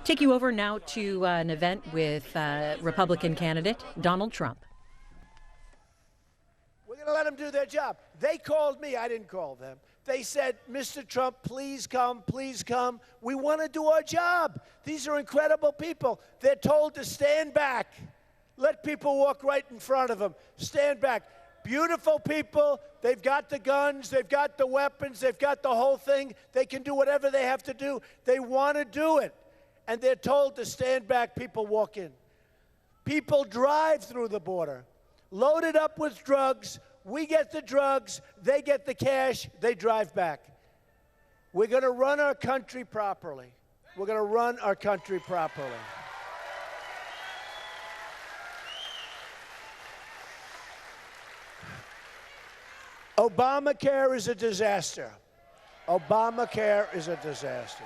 Take you over now to an event with Republican candidate Donald Trump. We're going to let them do their job. They called me. I didn't call them. They said, Mr. Trump, please come, please come. We want to do our job. These are incredible people. They're told to stand back. Let people walk right in front of them. Stand back. Beautiful people. They've got the guns. They've got the weapons. They've got the whole thing. They can do whatever they have to do. They want to do it. And they're told to stand back. People walk in. People drive through the border, loaded up with drugs. We get the drugs. They get the cash. They drive back. We're going to run our country properly. We're going to run our country properly. Obamacare is a disaster. Obamacare is a disaster.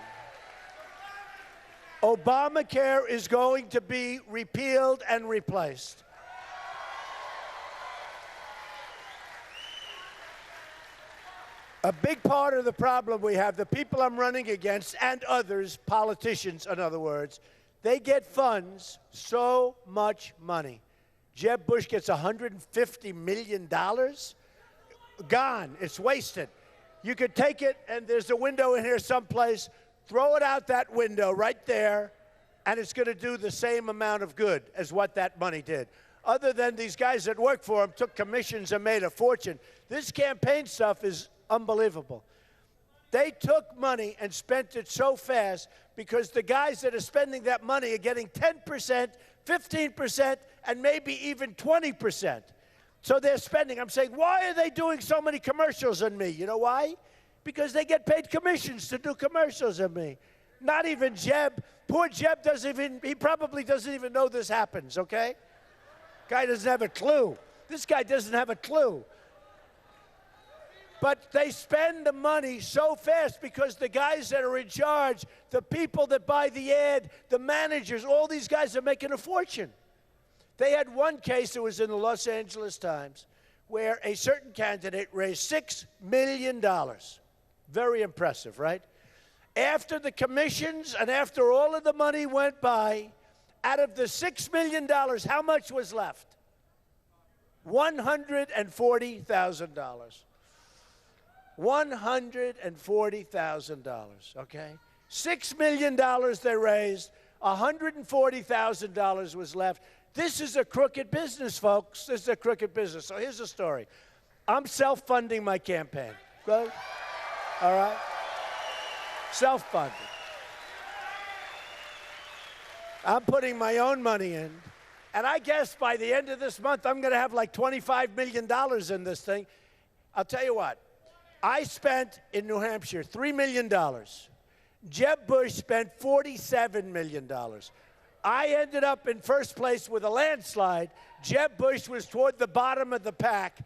Obamacare is going to be repealed and replaced. A big part of the problem we have, the people I'm running against and others, politicians in other words, they get funds, so much money. Jeb Bush gets $150 million. Gone. It's wasted. You could take it, and there's a window in here someplace. Throw it out that window right there, and it's going to do the same amount of good as what that money did. Other than these guys that work for him took commissions and made a fortune. This campaign stuff is unbelievable. They took money and spent it so fast because the guys that are spending that money are getting 10%, 15%, and maybe even 20%. So they're spending. I'm saying, why are they doing so many commercials on me? You know why? Because they get paid commissions to do commercials on me. Not even Jeb. Poor Jeb he probably doesn't even know this happens, okay? Guy doesn't have a clue. This guy doesn't have a clue. But they spend the money so fast because the guys that are in charge, the people that buy the ad, the managers, all these guys are making a fortune. They had one case that was in the Los Angeles Times where a certain candidate raised $6 million. Very impressive, right? After the commissions and after all of the money went by, out of the $6 million, how much was left? $140,000. $140,000, okay? $6 million they raised, $140,000 was left. This is a crooked business, folks. This is a crooked business. So here's the story. I'm self-funding my campaign. Good? All right? Self-funded. I'm putting my own money in. And I guess by the end of this month, I'm going to have like $25 million in this thing. I'll tell you what. I spent in New Hampshire $3 million. Jeb Bush spent $47 million. I ended up in first place with a landslide. Jeb Bush was toward the bottom of the pack.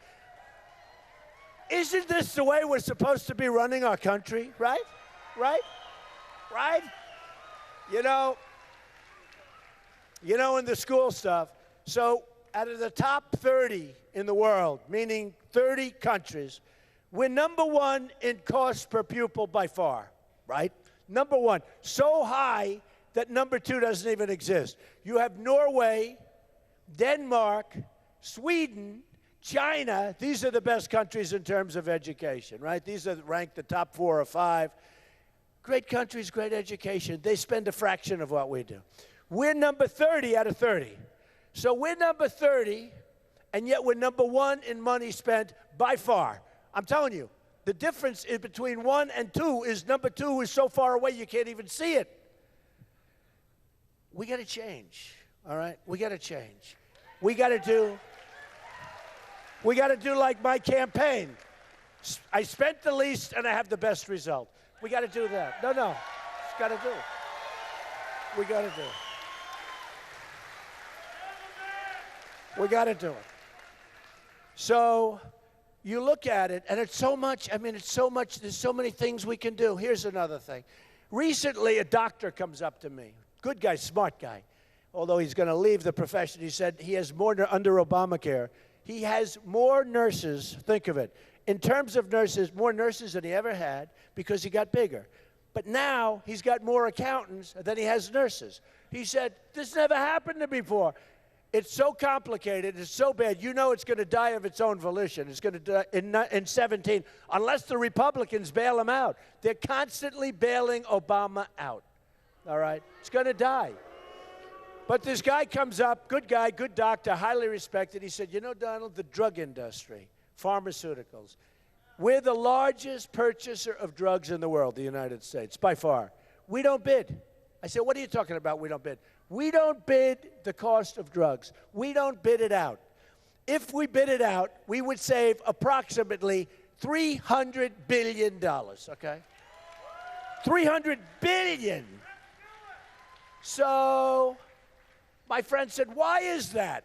Isn't this the way we're supposed to be running our country? Right? Right? Right? You know, in the school stuff, so out of the top 30 in the world, meaning 30 countries, we're number one in cost per pupil by far, right? Number one. So high that number two doesn't even exist. You have Norway, Denmark, Sweden, China. These are the best countries in terms of education, right? These are ranked the top 4 or 5. Great countries, great education. They spend a fraction of what we do. We're number 30 out of 30. So we're number 30, and yet we're number one in money spent by far. I'm telling you, the difference is between 1 and 2 is number 2 is so far away you can't even see it. We got to change, all right? We got to change. We got to do like my campaign. I spent the least and I have the best result. We got to do that. No, just got to do it. We got to do it. We got to do it. So you look at it, and it's so much. I mean, it's so much. There's so many things we can do. Here's another thing. Recently, a doctor comes up to me. Good guy, smart guy. Although he's going to leave the profession, he said he has more under Obamacare. He has more nurses. Think of it. In terms of nurses, more nurses than he ever had because he got bigger. But now he's got more accountants than he has nurses. He said, this never happened to me before. It's so complicated, it's so bad, you know it's going to die of its own volition. It's going to die in 17, unless the Republicans bail him out. They're constantly bailing Obama out, all right? It's going to die. But this guy comes up, good guy, good doctor, highly respected. He said, you know, Donald, the drug industry, pharmaceuticals, we're the largest purchaser of drugs in the world, the United States, by far. We don't bid. I said, what are you talking about, we don't bid? We don't bid the cost of drugs. We don't bid it out. If we bid it out, we would save approximately $300 billion, okay? $300 billion. So my friend said, why is that?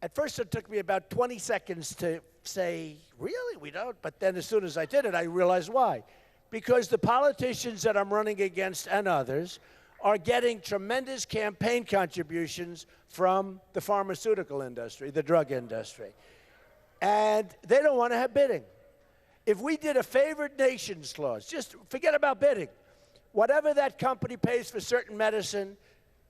At first, it took me about 20 seconds to say, really, we don't? But then as soon as I did it, I realized why. Because the politicians that I'm running against and others are getting tremendous campaign contributions from the pharmaceutical industry, the drug industry. And they don't want to have bidding. If we did a favored nations clause, just forget about bidding. Whatever that company pays for certain medicine,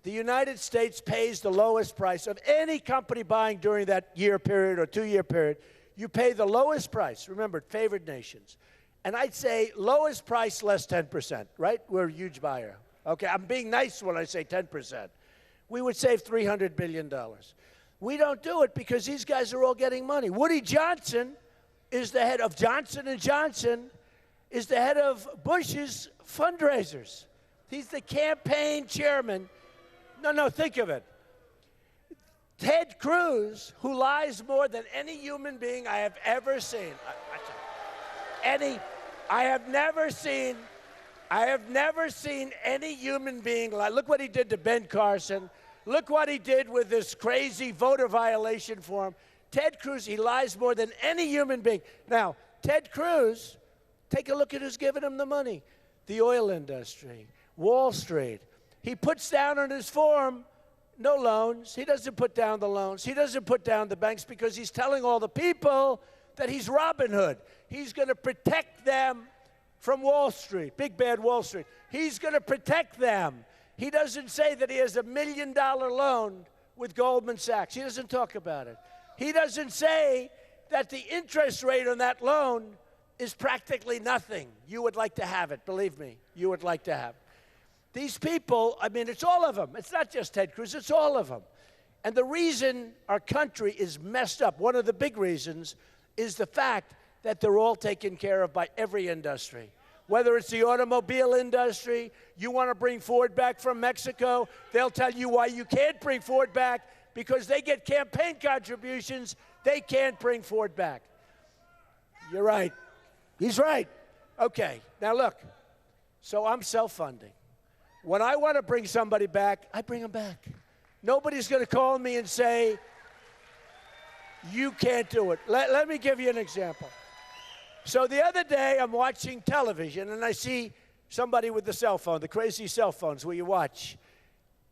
the United States pays the lowest price of any company buying during that year period or 2-year period. You pay the lowest price. Remember, favored nations. And I'd say lowest price less 10%, right? We're a huge buyer. Okay, I'm being nice when I say 10%. We would save $300 billion. We don't do it because these guys are all getting money. Woody Johnson is the head of Johnson & Johnson, is the head of Bush's fundraisers. He's the campaign chairman. No, think of it. Ted Cruz, who lies more than any human being I have ever seen. I have never seen any human being lie. Look what he did to Ben Carson. Look what he did with this crazy voter violation form. Ted Cruz, he lies more than any human being. Now, Ted Cruz, take a look at who's giving him the money. The oil industry, Wall Street. He puts down on his form no loans. He doesn't put down the loans. He doesn't put down the banks because he's telling all the people that he's Robin Hood. He's going to protect them from Wall Street, big bad Wall Street. He's going to protect them. He doesn't say that he has $1 million loan with Goldman Sachs. He doesn't talk about it. He doesn't say that the interest rate on that loan is practically nothing. You would like to have it, believe me. You would like to have it. These people, I mean, it's all of them. It's not just Ted Cruz, it's all of them. And the reason our country is messed up, one of the big reasons, is the fact that they're all taken care of by every industry. Whether it's the automobile industry, you want to bring Ford back from Mexico, they'll tell you why you can't bring Ford back, because they get campaign contributions, they can't bring Ford back. You're right. He's right. Okay, now look, so I'm self-funding. When I want to bring somebody back, I bring them back. Nobody's going to call me and say, you can't do it. Let me give you an example. So the other day, I'm watching television, and I see somebody with the cell phone, the crazy cell phones where you watch.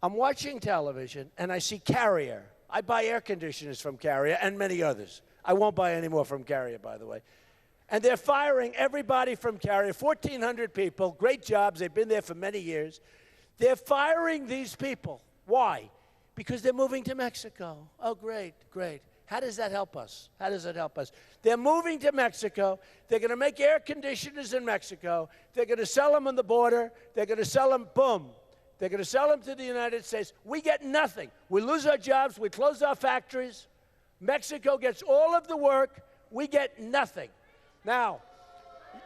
I'm watching television, and I see Carrier. I buy air conditioners from Carrier and many others. I won't buy any more from Carrier, by the way. And they're firing everybody from Carrier, 1,400 people, great jobs. They've been there for many years. They're firing these people. Why? Because they're moving to Mexico. Oh, great, great. How does that help us? How does it help us? They're moving to Mexico. They're going to make air conditioners in Mexico. They're going to sell them on the border. They're going to sell them, boom. They're going to sell them to the United States. We get nothing. We lose our jobs. We close our factories. Mexico gets all of the work. We get nothing. Now,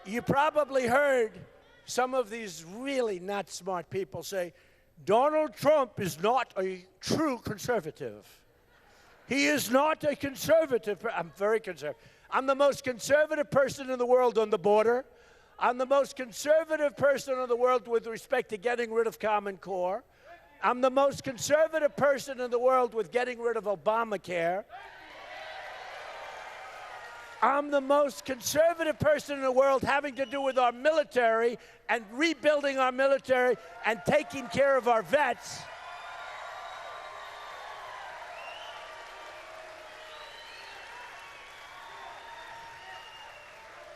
you probably heard some of these really not smart people say, Donald Trump is not a true conservative. He is not a conservative. I'm very conservative. I'm the most conservative person in the world on the border. I'm the most conservative person in the world with respect to getting rid of Common Core. I'm the most conservative person in the world with getting rid of Obamacare. I'm the most conservative person in the world having to do with our military and rebuilding our military and taking care of our vets.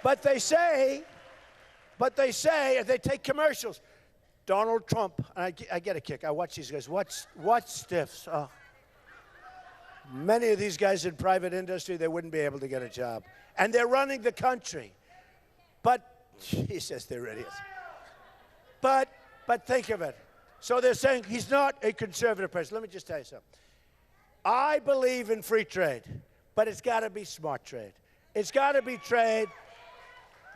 But they say But they say, they take commercials. Donald Trump, and I get a kick. I watch these guys. What stiffs. Oh. Many of these guys in private industry, they wouldn't be able to get a job. And they're running the country. But, Jesus, they're idiots. But think of it. So they're saying he's not a conservative president. Let me just tell you something. I believe in free trade, but it's got to be smart trade. It's got to be trade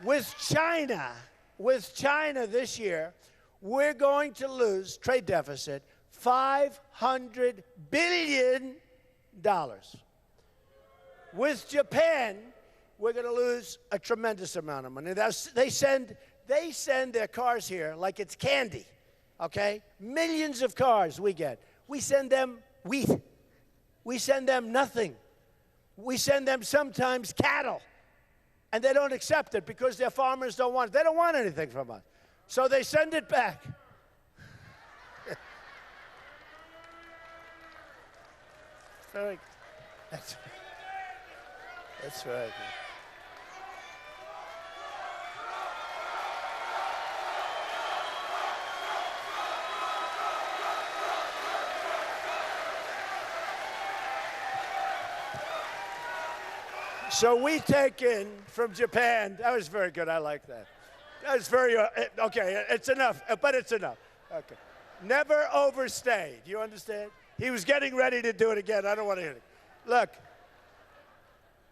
with China. With China this year, we're going to lose, trade deficit, $500 billion. With Japan, we're going to lose a tremendous amount of money. They send their cars here like it's candy, okay? Millions of cars we get. We send them wheat. We send them nothing. We send them sometimes cattle. And they don't accept it because their farmers don't want it. They don't want anything from us. So they send it back. That's right. So we take in from Japan. That was very good. I like that. That was very, okay, it's enough, but it's enough. Okay. Never overstay. Do you understand? He was getting ready to do it again. I don't want to hear it. Look,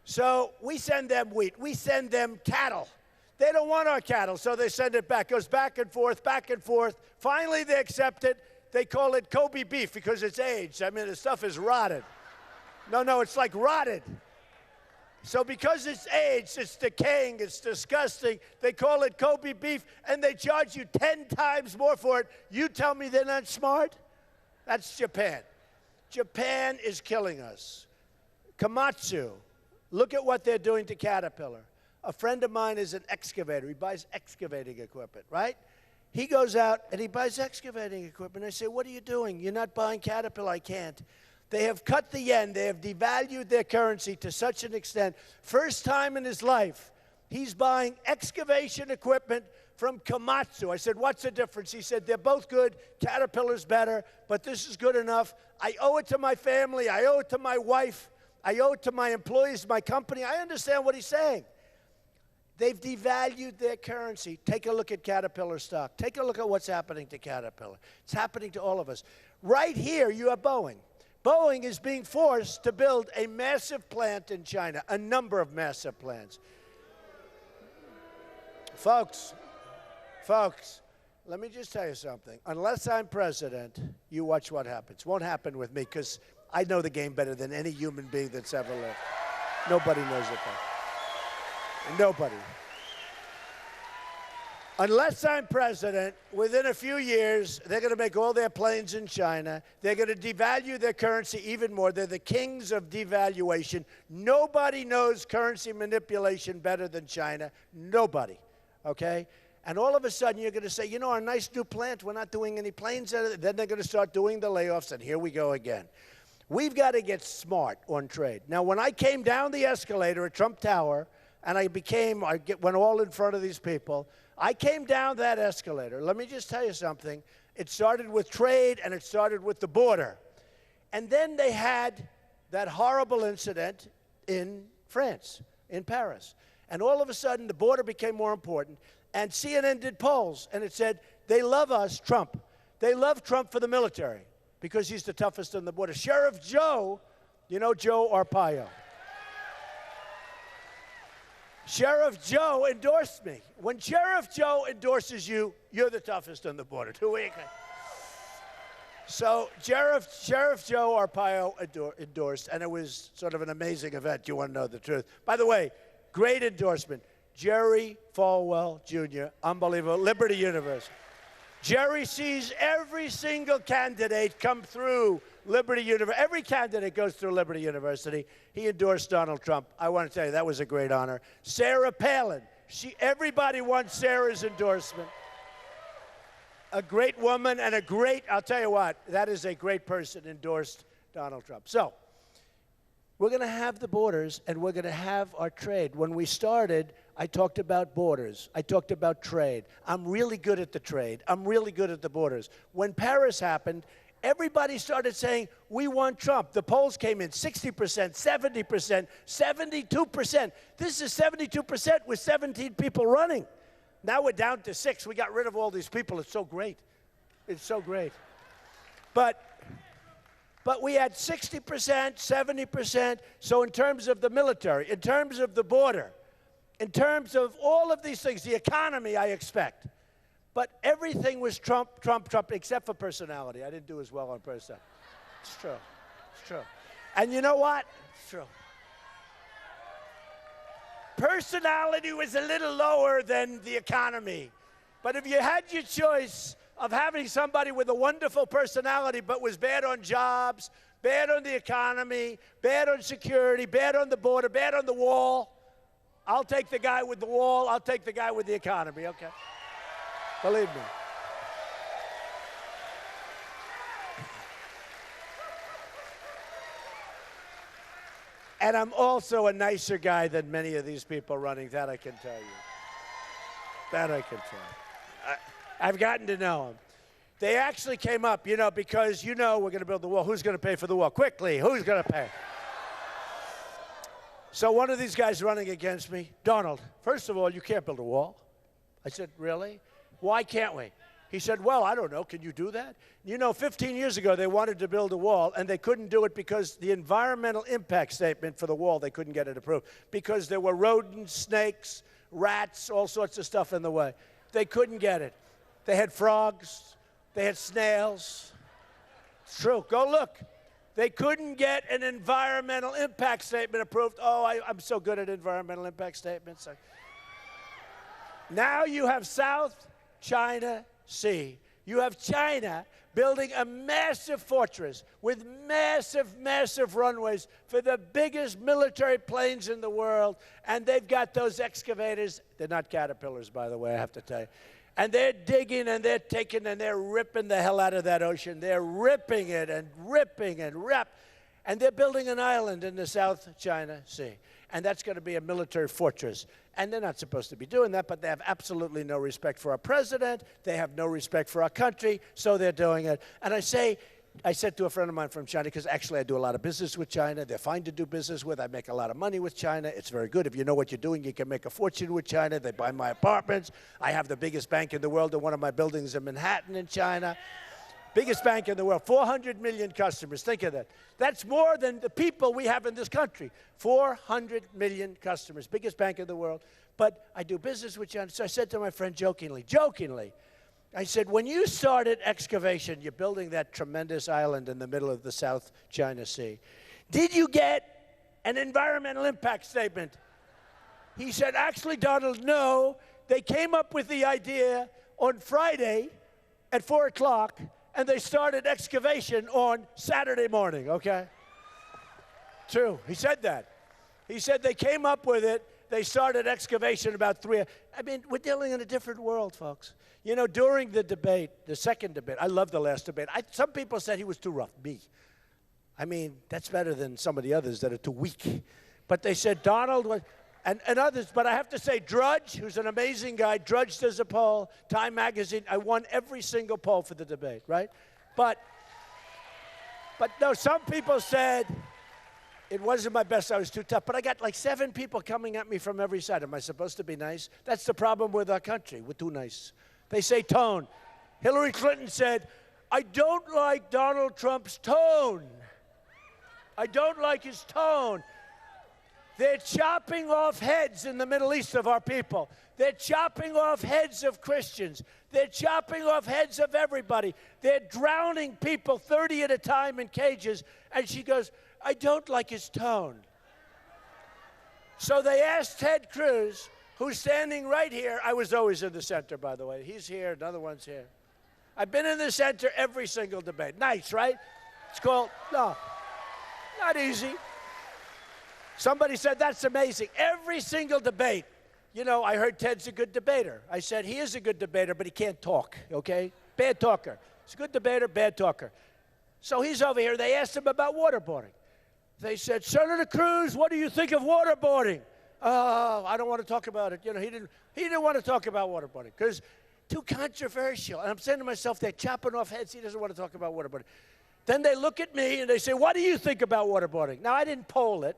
so we send them wheat. We send them cattle. They don't want our cattle, so they send it back. It goes back and forth, back and forth. Finally, they accept it. They call it Kobe beef because it's aged. I mean, the stuff is rotted. No, it's like rotted. So because it's aged, it's decaying, it's disgusting, they call it Kobe beef, and they charge you 10 times more for it. You tell me they're not smart? That's Japan. Japan is killing us. Komatsu, look at what they're doing to Caterpillar. A friend of mine is an excavator. He buys excavating equipment, right? He goes out and he buys excavating equipment. I say, what are you doing? You're not buying Caterpillar. I can't. They have cut the yen. They have devalued their currency to such an extent. First time in his life, he's buying excavation equipment from Komatsu. I said, what's the difference? He said, they're both good. Caterpillar's better, but this is good enough. I owe it to my family. I owe it to my wife. I owe it to my employees, my company. I understand what he's saying. They've devalued their currency. Take a look at Caterpillar stock. Take a look at what's happening to Caterpillar. It's happening to all of us. Right here, you have Boeing. Boeing is being forced to build a massive plant in China, a number of massive plants. Folks, let me just tell you something. Unless I'm president, you watch what happens. Won't happen with me because I know the game better than any human being that's ever lived. Nobody knows it better. Nobody. Unless I'm president, within a few years, they're going to make all their planes in China. They're going to devalue their currency even more. They're the kings of devaluation. Nobody knows currency manipulation better than China. Nobody, okay? And all of a sudden, you're going to say, you know, our nice new plant, we're not doing any planes. Then they're going to start doing the layoffs, and here we go again. We've got to get smart on trade. Now, when I came down the escalator at Trump Tower, and I went all in front of these people, I came down that escalator. Let me just tell you something. It started with trade, and it started with the border. And then they had that horrible incident in France, in Paris. And all of a sudden, the border became more important. And CNN did polls, and it said, they love us, Trump. They love Trump for the military because he's the toughest on the border. Sheriff Joe, you know Joe Arpaio. Sheriff Joe endorsed me. When Sheriff Joe endorses you, you're the toughest on the border. So Sheriff Joe Arpaio endorsed, and it was sort of an amazing event. You want to know the truth. By the way, great endorsement. Jerry Falwell Jr., unbelievable, Liberty University. Jerry sees every single candidate come through Liberty University. Every candidate goes through Liberty University. He endorsed Donald Trump. I want to tell you, that was a great honor. Sarah Palin. Everybody wants Sarah's endorsement. A great woman and I'll tell you what, that is a great person, endorsed Donald Trump. So, we're going to have the borders and we're going to have our trade. When we started, I talked about borders. I talked about trade. I'm really good at the trade. I'm really good at the borders. When Paris happened, everybody started saying, we want Trump. The polls came in 60%, 70%, 72%. This is 72% with 17 people running. Now we're down to 6. We got rid of all these people. It's so great. It's so great. But we had 60%, 70%. So in terms of the military, in terms of the border, in terms of all of these things, the economy, I expect. But everything was Trump, Trump, Trump, except for personality. I didn't do as well on personality. It's true. It's true. And you know what? It's true. Personality was a little lower than the economy. But if you had your choice of having somebody with a wonderful personality but was bad on jobs, bad on the economy, bad on security, bad on the border, bad on the wall, I'll take the guy with the wall. I'll take the guy with the economy, okay? Believe me. And I'm also a nicer guy than many of these people running. That I can tell you. That I can tell you. I've gotten to know them. They actually came up, because we're going to build the wall. Who's going to pay for the wall? Quickly, who's going to pay? So one of these guys running against me, Donald, first of all, you can't build a wall. I said, really? Why can't we? He said, well, I don't know. Can you do that? 15 years ago, they wanted to build a wall, and they couldn't do it because the environmental impact statement for the wall, they couldn't get it approved because there were rodents, snakes, rats, all sorts of stuff in the way. They couldn't get it. They had frogs. They had snails. It's true. Go look. They couldn't get an environmental impact statement approved. Oh, I'm so good at environmental impact statements. Now you have South China Sea. You have China building a massive fortress with massive, massive runways for the biggest military planes in the world. And they've got those excavators. They're not caterpillars, by the way, I have to tell you. And they're digging and they're taking and they're ripping the hell out of that ocean. They're ripping it and ripping and rip. And they're building an island in the South China Sea. And that's going to be a military fortress. And they're not supposed to be doing that, but they have absolutely no respect for our president. They have no respect for our country, so they're doing it. And I said to a friend of mine from China, because actually I do a lot of business with China. They're fine to do business with. I make a lot of money with China. It's very good. If you know what you're doing, you can make a fortune with China. They buy my apartments. I have the biggest bank in the world in one of my buildings in Manhattan in China. Biggest bank in the world, 400 million customers. Think of that. That's more than the people we have in this country. 400 million customers, biggest bank in the world. But I do business with China. So I said to my friend jokingly, I said, when you started excavation, you're building that tremendous island in the middle of the South China Sea. Did you get an environmental impact statement? He said, actually, Donald, no. They came up with the idea on Friday at 4 o'clock, and they started excavation on Saturday morning, okay? True. He said that. He said they came up with it. They started excavation about 3. I mean, we're dealing in a different world, folks. During the debate, the second debate, I love the last debate. Some people said he was too rough. Me. I mean, that's better than some of the others that are too weak. But they said Donald was, and others. But I have to say, Drudge, who's an amazing guy, Drudge does a poll, Time Magazine. I won every single poll for the debate, right? But no, some people said it wasn't my best. I was too tough. But I got like 7 people coming at me from every side. Am I supposed to be nice? That's the problem with our country. We're too nice. They say tone. Hillary Clinton said, I don't like Donald Trump's tone. I don't like his tone. They're chopping off heads in the Middle East of our people. They're chopping off heads of Christians. They're chopping off heads of everybody. They're drowning people 30 at a time in cages. And she goes, I don't like his tone. So they asked Ted Cruz, who's standing right here. I was always in the center, by the way. He's here, another one's here. I've been in the center every single debate. Nice, right? It's called, no, not easy. Somebody said, that's amazing. Every single debate. I heard Ted's a good debater. I said, he is a good debater, but he can't talk, okay? Bad talker. He's a good debater, bad talker. So he's over here. They asked him about waterboarding. They said, Senator Cruz, what do you think of waterboarding? Oh, I don't want to talk about it. You know, he didn't want to talk about waterboarding because too controversial. And I'm saying to myself, they're chopping off heads. He doesn't want to talk about waterboarding. Then they look at me and they say, what do you think about waterboarding? Now, I didn't poll it.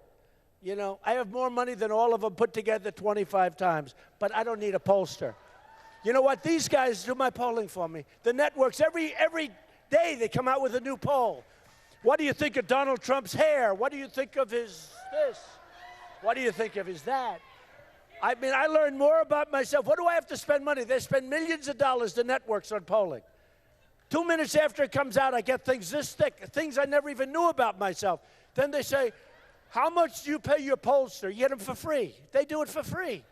You know, I have more money than all of them put together 25 times, but I don't need a pollster. You know what? These guys do my polling for me. The networks, every day they come out with a new poll. What do you think of Donald Trump's hair? What do you think of his this? What do you think of his that? I mean, I learned more about myself. What do I have to spend money? They spend millions of dollars, the networks, on polling. 2 minutes after it comes out, I get things this thick, things I never even knew about myself. Then they say, how much do you pay your pollster? You get them for free. They do it for free.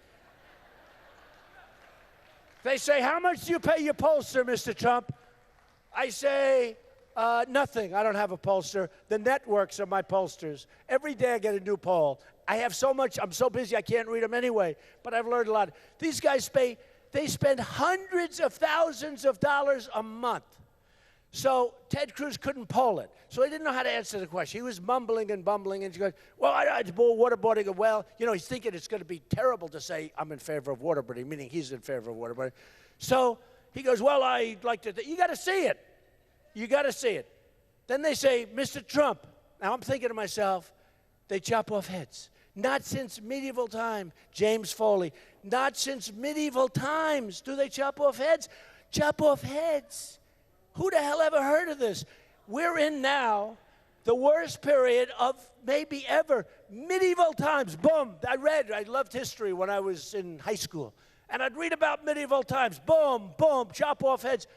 They say, how much do you pay your pollster, Mr. Trump? I say, nothing. I don't have a pollster. The networks are my pollsters. Every day I get a new poll. I have so much. I'm so busy I can't read them anyway, but I've learned a lot. These guys they spend hundreds of thousands of dollars a month. So Ted Cruz couldn't poll it. So he didn't know how to answer the question. He was mumbling and bumbling, and he goes, well, it's waterboarding. Well, you know, he's thinking it's going to be terrible to say I'm in favor of waterboarding, meaning he's in favor of waterboarding. So he goes, well, I'd like to, you got to see it. You got to see it. Then they say, Mr. Trump. Now I'm thinking to myself, they chop off heads. Not since medieval time, James Foley. Not since medieval times do they chop off heads. Chop off heads. Who the hell ever heard of this? We're in now the worst period of maybe ever. Medieval times, boom. I loved history when I was in high school. And I'd read about medieval times, boom, boom, chop off heads.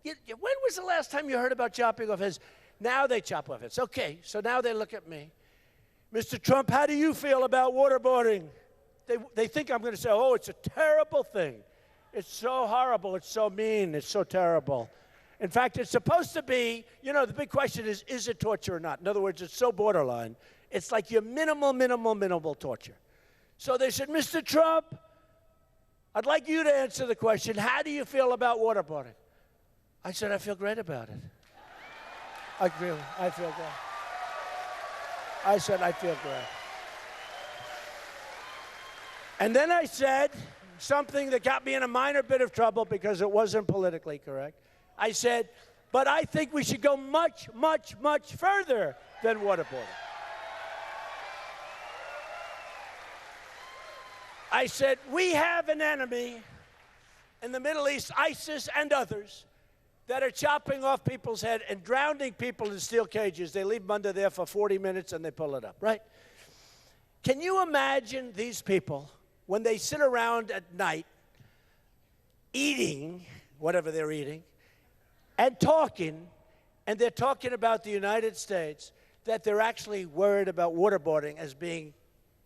When was the last time you heard about chopping off heads? Now they chop off heads. Okay, so now they look at me. Mr. Trump, how do you feel about waterboarding? They think I'm going to say, oh, it's a terrible thing. It's so horrible. It's so mean. It's so terrible. In fact, it's supposed to be, you know, the big question is it torture or not? In other words, it's so borderline. It's like your minimal torture. So they said, Mr. Trump, I'd like you to answer the question, how do you feel about waterboarding? I said, I feel great about it. I feel great. I said, I feel great. And then I said something that got me in a minor bit of trouble because it wasn't politically correct. I said, but I think we should go much, much, much further than waterboarding. I said, we have an enemy in the Middle East, ISIS and others, that are chopping off people's head and drowning people in steel cages. They leave them under there for 40 minutes and they pull it up, right? Can you imagine these people when they sit around at night eating whatever they're eating and talking, and they're talking about the United States, that they're actually worried about waterboarding as being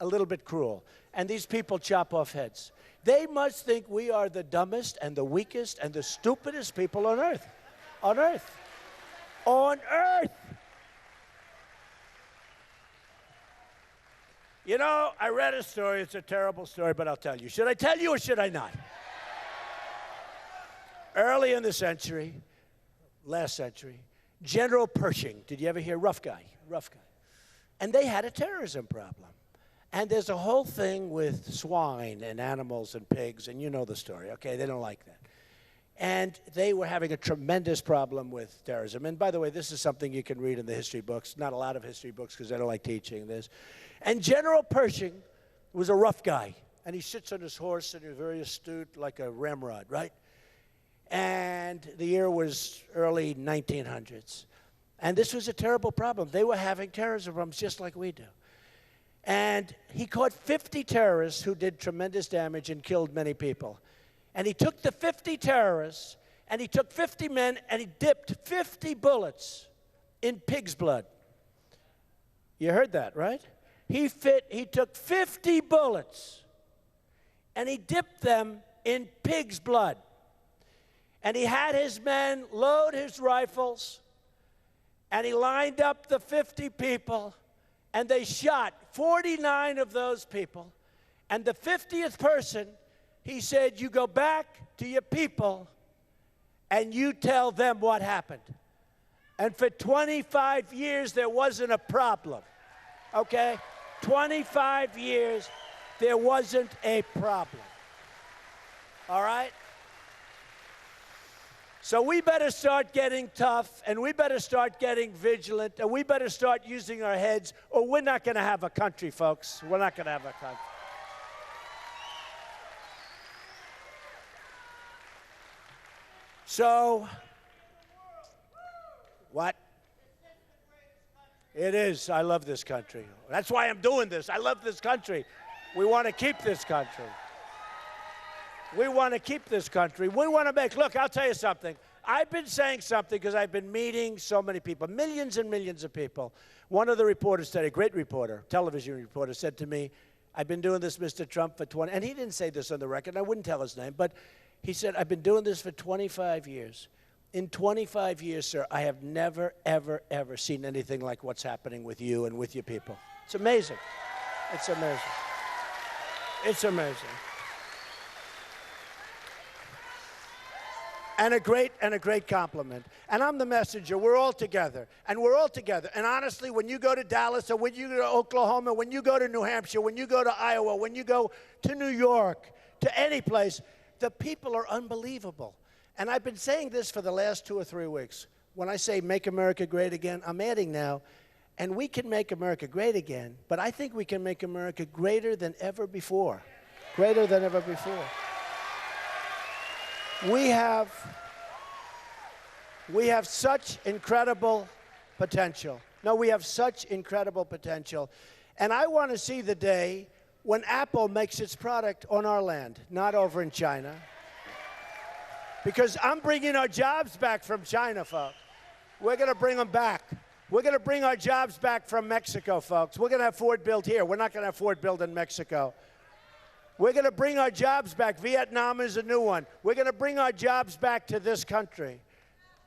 a little bit cruel, and these people chop off heads? They must think we are the dumbest and the weakest and the stupidest people on earth. On earth. On earth. You know, I read a story. It's a terrible story, but I'll tell you. Should I tell you or should I not? Early in the century, last century, General Pershing, did you ever hear? Rough guy. And they had a terrorism problem. And there's a whole thing with swine and animals and pigs, and you know the story, okay? They don't like that. And they were having a tremendous problem with terrorism. And by the way, this is something you can read in the history books. Not a lot of history books because they don't like teaching this. And General Pershing was a rough guy. And he sits on his horse and he's very astute, like a ramrod, right? And the year was early 1900s. And this was a terrible problem. They were having terrorism problems just like we do. And he caught 50 terrorists who did tremendous damage and killed many people. And he took the 50 terrorists, and he took 50 men, and he dipped 50 bullets in pig's blood. You heard that, right? He took 50 bullets, and he dipped them in pig's blood. And he had his men load his rifles, and he lined up the 50 people, and they shot 49 of those people. And the 50th person, he said, you go back to your people and you tell them what happened. And for 25 years, there wasn't a problem, okay? 25 years, There wasn't a problem. All right? So we better start getting tough, and we better start getting vigilant, and we better start using our heads, or we're not going to have a country, folks. We're not going to have a country. So, what? It is. I love this country. That's why I'm doing this. I love this country. We want to keep this country. We want to keep this country. We want to make, look, I'll tell you something. I've been saying something because I've been meeting so many people, millions and millions of people. One of the reporters today, a great reporter, television reporter, said to me, I've been doing this, Mr. Trump, for 20, and he didn't say this on the record, and I wouldn't tell his name, but he said, I've been doing this for 25 years. In 25 years, sir, I have never, ever, ever seen anything like what's happening with you and with your people. It's amazing. It's amazing. It's amazing. And a great compliment. And I'm the messenger. We're all together. And we're all together. And honestly, when you go to Dallas or when you go to Oklahoma, when you go to New Hampshire, when you go to Iowa, when you go to New York, to any place, the people are unbelievable. And I've been saying this for the last 2 or 3 weeks. When I say make America great again, I'm adding now, and we can make America great again, but I think we can make America greater than ever before. Greater than ever before. We have such incredible potential. No, we have such incredible potential. And I want to see the day when Apple makes its product on our land, not over in China. Because I'm bringing our jobs back from China, folks. We're going to bring them back. We're going to bring our jobs back from Mexico, folks. We're going to have Ford built here. We're not going to have Ford built in Mexico. We're going to bring our jobs back. Vietnam is a new one. We're going to bring our jobs back to this country.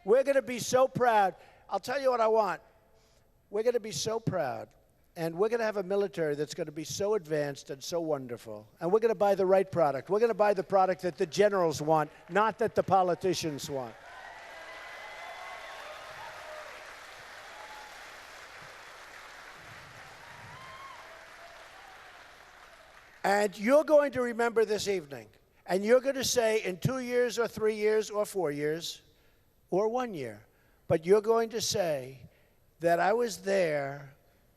We're going to be so proud. I'll tell you what I want. We're going to be so proud. And we're going to have a military that's going to be so advanced and so wonderful. And we're going to buy the right product. We're going to buy the product that the generals want, not that the politicians want. And you're going to remember this evening, and you're going to say in 2 years or 3 years or 4 years or 1 year, but you're going to say that I was there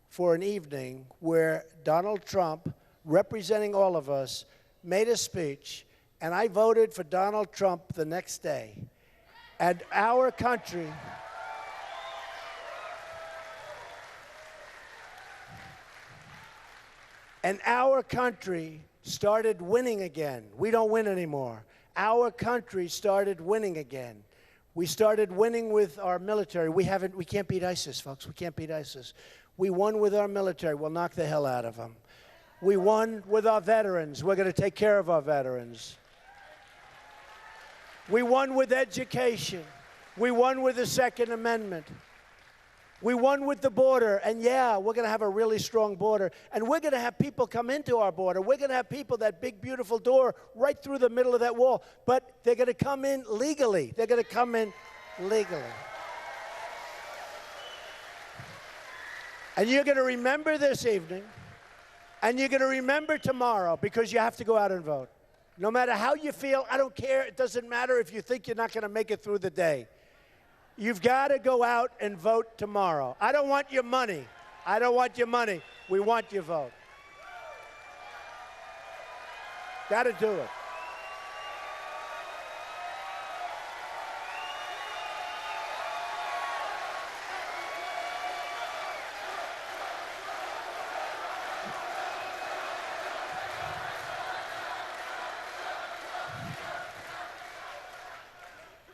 for an evening where Donald Trump, representing all of us, made a speech, and I voted for Donald Trump the next day. And our country... And our country started winning again. We don't win anymore. Our country started winning again. We started winning with our military. We can't beat ISIS, folks. We can't beat ISIS. We won with our military. We'll knock the hell out of them. We won with our veterans. We're going to take care of our veterans. We won with education. We won with the Second Amendment. We won with the border, and yeah, we're going to have a really strong border, and we're going to have people come into our border. We're going to have people, that big, beautiful door right through the middle of that wall, but they're going to come in legally. They're going to come in legally. And you're going to remember this evening, and you're going to remember tomorrow, because you have to go out and vote. No matter how you feel, I don't care. It doesn't matter if you think you're not going to make it through the day. You've got to go out and vote tomorrow. I don't want your money. I don't want your money. We want your vote. Got to do it.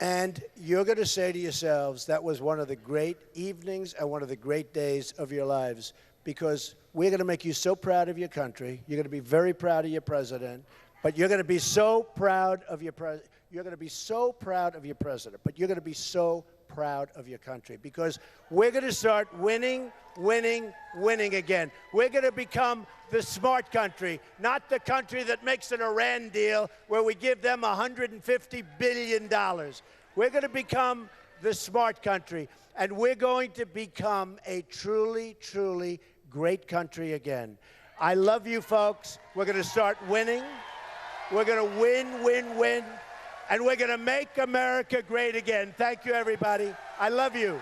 And you're going to say to yourselves, that was one of the great evenings and one of the great days of your lives, because we're going to make you so proud of your country. You're going to be very proud of your president, but you're going to be so proud of your president. You're going to be so proud of your president, but you're going to be so proud of your country, because we're going to start winning, winning, winning again. We're going to become the smart country, not the country that makes an Iran deal where we give them $150 billion. We're going to become the smart country, and we're going to become a truly, truly great country again. I love you folks. We're going to start winning. We're going to win, win, win. And we're going to make America great again. Thank you, everybody. I love you.